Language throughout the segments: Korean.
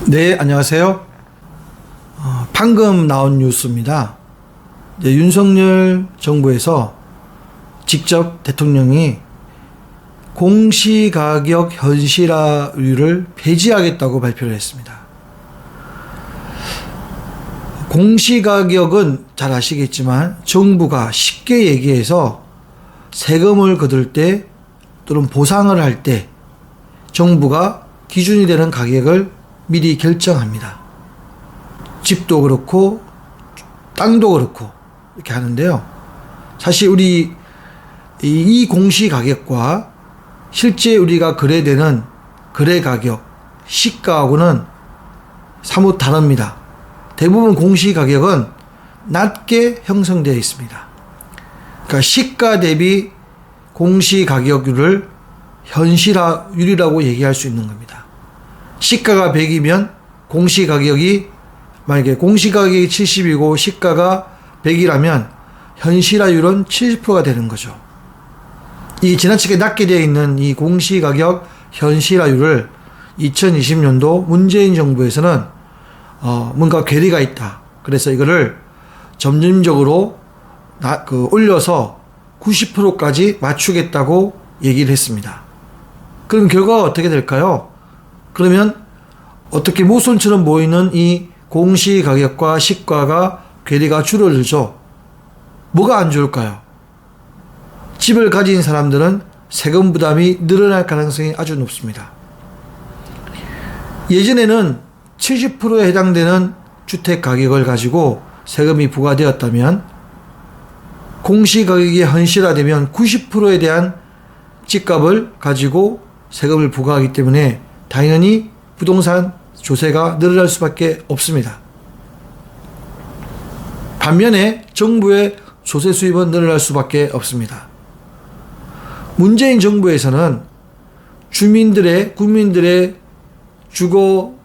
네, 안녕하세요. 방금 나온 뉴스입니다. 윤석열 정부에서 직접 대통령이 공시가격 현실화율을 폐지하겠다고 발표를 했습니다. 공시가격은 잘 아시겠지만 정부가 쉽게 얘기해서 세금을 거둘 때 또는 보상을 할 때 정부가 기준이 되는 가격을 미리 결정합니다. 집도 그렇고 땅도 그렇고 이렇게 하는데요. 사실 우리 이 공시가격과 실제 우리가 거래되는 거래가격, 시가하고는 사뭇 다릅니다. 대부분 공시가격은 낮게 형성되어 있습니다. 그러니까 시가 대비 공시가격률을 현실화율이라고 얘기할 수 있는 겁니다. 시가가 100이면 공시가격이 만약에 공시가격이 70이고 시가가 100이라면 현실화율은 70%가 되는 거죠. 이 지나치게 낮게 되어 있는 이 공시가격 현실화율을 2020년도 문재인 정부에서는 뭔가 괴리가 있다. 그래서 이거를 점진적으로 올려서 90%까지 맞추겠다고 얘기를 했습니다. 그럼 결과가 어떻게 될까요? 그러면 어떻게 모순처럼 보이는 이 공시가격과 시가가 괴리가 줄어들죠. 뭐가 안 좋을까요? 집을 가진 사람들은 세금 부담이 늘어날 가능성이 아주 높습니다. 예전에는 70%에 해당되는 주택 가격을 가지고 세금이 부과되었다면 공시가격이 현실화되면 90%에 대한 집값을 가지고 세금을 부과하기 때문에 당연히 부동산 조세가 늘어날 수밖에 없습니다. 반면에 정부의 조세 수입은 늘어날 수밖에 없습니다. 문재인 정부에서는 국민들의 주거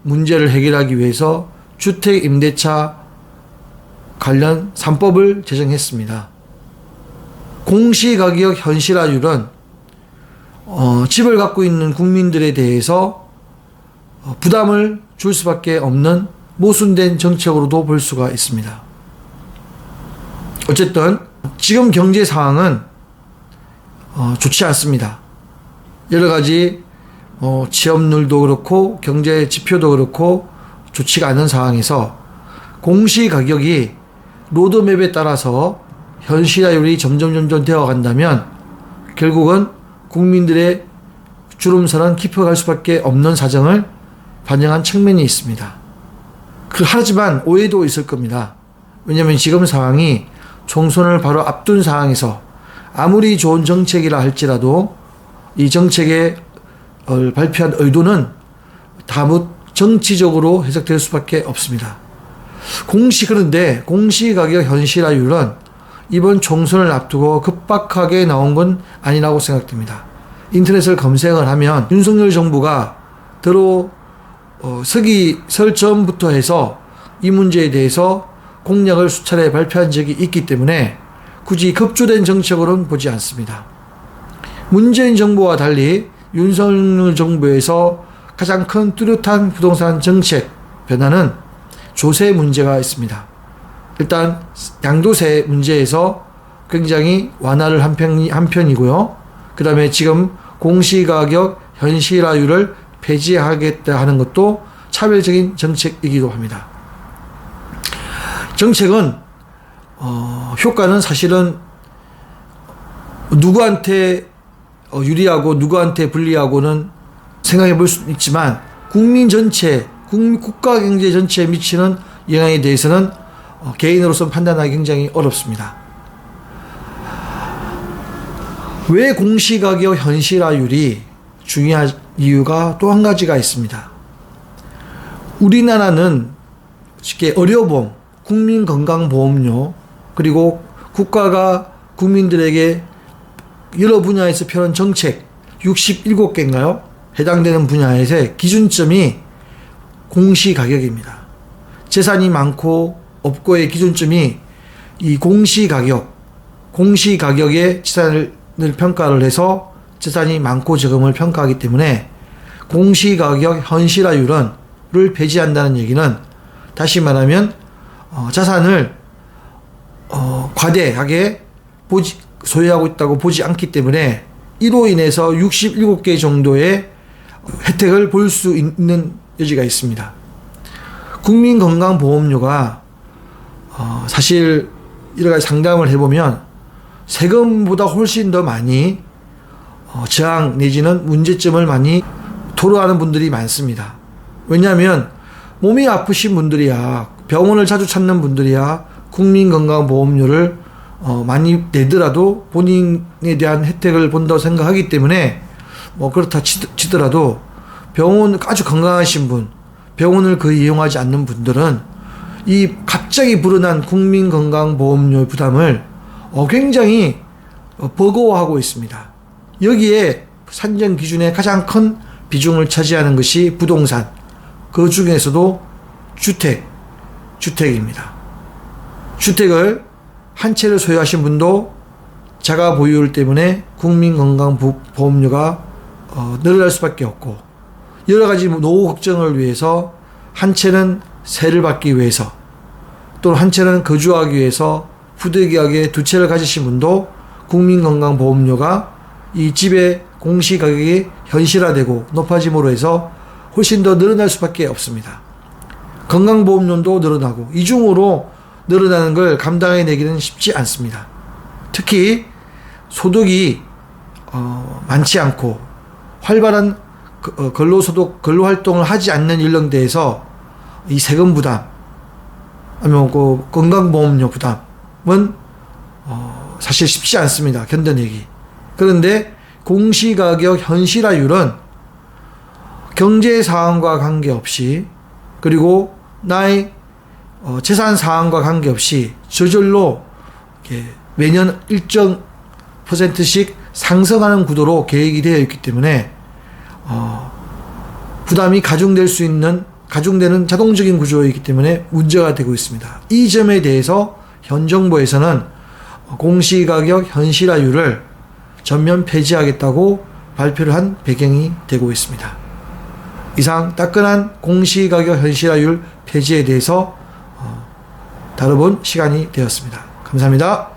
문제를 해결하기 위해서 주택 임대차 관련 3법을 제정했습니다. 공시가격 현실화율은 집을 갖고 있는 국민들에 대해서 부담을 줄 수밖에 없는 모순된 정책으로도 볼 수가 있습니다. 어쨌든 지금 경제 상황은 좋지 않습니다. 여러 가지 취업률도 그렇고 경제 지표도 그렇고 좋지가 않은 상황에서 공시가격이 로드맵에 따라서 현실화율이 점점 되어 간다면 결국은 국민들의 주름살은 깊어갈 수밖에 없는 사정을 반영한 측면이 있습니다. 하지만 오해도 있을 겁니다. 왜냐하면 지금 상황이 총선을 바로 앞둔 상황에서 아무리 좋은 정책이라 할지라도 이 정책에 발표한 의도는 다뭇 정치적으로 해석될 수밖에 없습니다. 그런데 공시가격 현실화율은 이번 총선을 앞두고 급박하게 나온 건 아니라고 생각됩니다. 인터넷을 검색을 하면 윤석열 정부가 설 전부터 해서 이 문제에 대해서 공약을 수차례 발표한 적이 있기 때문에 굳이 급조된 정책으로는 보지 않습니다. 문재인 정부와 달리 윤석열 정부에서 가장 큰 뚜렷한 부동산 정책 변화는 조세 문제가 있습니다. 일단 양도세 문제에서 굉장히 완화를 한 편이고요. 그 다음에 지금 공시가격 현실화율을 폐지하겠다 하는 것도 차별적인 정책이기도 합니다. 정책은 효과는 사실은 누구한테 유리하고 누구한테 불리하고는 생각해 볼 수 있지만 국민 전체, 국가 경제 전체에 미치는 영향에 대해서는 개인으로서 판단하기 굉장히 어렵습니다. 왜 공시가격 현실화율이 중요한 이유가 또 한 가지가 있습니다. 우리나라는 쉽게 의료보험, 국민건강보험료, 그리고 국가가 국민들에게 여러 분야에서 펴는 정책 67개인가요? 해당되는 분야에서의 기준점이 공시가격입니다. 재산이 많고 없고의 기준점이 이 공시가격의 재산을 평가를 해서 재산이 많고 적음을 평가하기 때문에 공시가격 현실화율은 폐지한다는 얘기는 다시 말하면 자산을 과대하게 소유하고 있다고 보지 않기 때문에 이로 인해서 67개 정도의 혜택을 볼 수 있는 여지가 있습니다. 국민건강보험료가 사실 여러 가지 상담을 해보면 세금보다 훨씬 더 많이 저항 내지는 문제점을 많이 토로하는 분들이 많습니다. 왜냐하면 몸이 아프신 분들이야, 병원을 자주 찾는 분들이야 국민건강보험료를 많이 내더라도 본인에 대한 혜택을 본다고 생각하기 때문에 그렇다 치더라도 병원 아주 건강하신 분, 병원을 거의 이용하지 않는 분들은 이 갑자기 불어난 국민건강보험료 부담을 굉장히 버거워하고 있습니다. 여기에 산정 기준의 가장 큰 비중을 차지하는 것이 부동산, 그 중에서도 주택입니다. 주택을 한 채를 소유하신 분도 자가 보유율 때문에 국민건강보험료가 늘어날 수밖에 없고, 여러 가지 노후 걱정을 위해서 한 채는 세를 받기 위해서, 또는 한 채는 거주하기 위해서 부득이하게 두 채를 가지신 분도 국민건강보험료가 이 집의 공시가격이 현실화되고 높아짐으로 해서 훨씬 더 늘어날 수밖에 없습니다. 건강보험료도 늘어나고 이중으로 늘어나는 걸 감당해내기는 쉽지 않습니다. 특히 소득이 많지 않고 활발한 근로활동을 하지 않는 연령대에서 이 세금 부담, 아니면 건강보험료 부담은 사실 쉽지 않습니다. 견뎌내기. 그런데 공시가격 현실화율은 경제 상황과 관계없이, 그리고 나의 재산 상황과 관계없이 저절로 매년 일정 %씩 상승하는 구도로 계획이 되어 있기 때문에 부담이 가중되는 자동적인 구조이기 때문에 문제가 되고 있습니다. 이 점에 대해서 현 정부에서는 공시가격 현실화율을 전면 폐지하겠다고 발표를 한 배경이 되고 있습니다. 이상 따끈한 공시가격 현실화율 폐지에 대해서 다뤄본 시간이 되었습니다. 감사합니다.